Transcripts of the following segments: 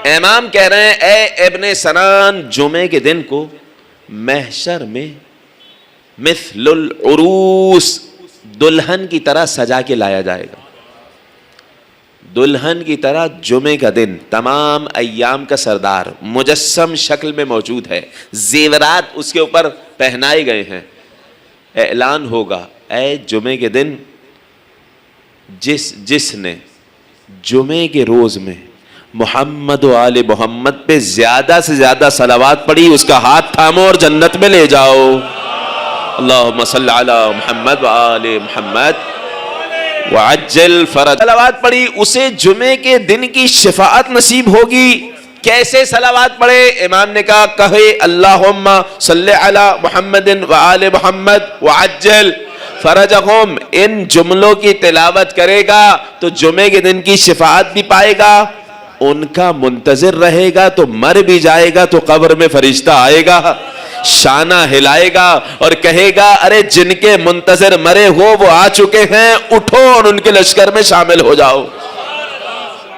امام کہہ رہے ہیں اے ابن سنان، جمعے کے دن کو محشر میں مثل العروس، دلہن کی طرح سجا کے لایا جائے گا. دلہن کی طرح جمعے کا دن تمام ایام کا سردار مجسم شکل میں موجود ہے، زیورات اس کے اوپر پہنائے گئے ہیں. اعلان ہوگا اے جمعے کے دن جس نے جمعے کے روز میں محمد و آل محمد پہ زیادہ سے زیادہ صلوات پڑھی، اس کا ہاتھ تھامو اور جنت میں لے جاؤ. اللہم صلی علی محمد و آل محمد وعجل فرج. صلوات پڑھی اسے جمعے کے دن کی شفاعت نصیب ہوگی. کیسے صلوات پڑھے؟ امام نے کہا کہے اللہم صلی علی محمد و آل محمد وعجل فرجہم. ان جملوں کی تلاوت کرے گا تو جمعے کے دن کی شفاعت بھی پائے گا، ان کا منتظر رہے گا تو مر بھی جائے گا تو قبر میں فرشتہ آئے گا، شانہ ہلائے گا اور کہے گا ارے جن کے منتظر مرے ہو وہ آ چکے ہیں، اٹھو اور ان کے لشکر میں شامل ہو جاؤ.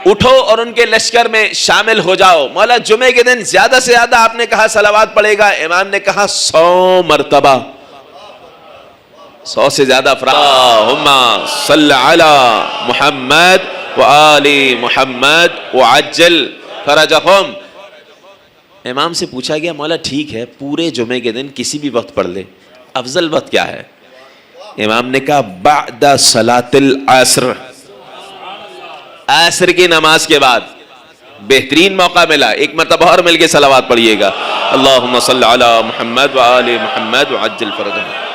اٹھو اور ان کے لشکر میں شامل ہو جاؤ. مولا جمعے کے دن زیادہ سے زیادہ آپ نے کہا صلوات پڑھے گا. امام نے کہا 100 مرتبہ، 100 سے زیادہ اللہم صلی علی محمد وآل محمد وعجل فرجہم. امام سے پوچھا گیا مولا ٹھیک ہے پورے جمعے کے دن کسی بھی وقت پڑھ لے، افضل وقت کیا ہے؟ امام نے کہا بعد صلاۃ العصر، عصر کی نماز کے بعد بہترین موقع ملا. ایک مرتبہ اور مل کے صلوات پڑھیے گا. اللہم صلی علی محمد وآل محمد وعجل فرجہم.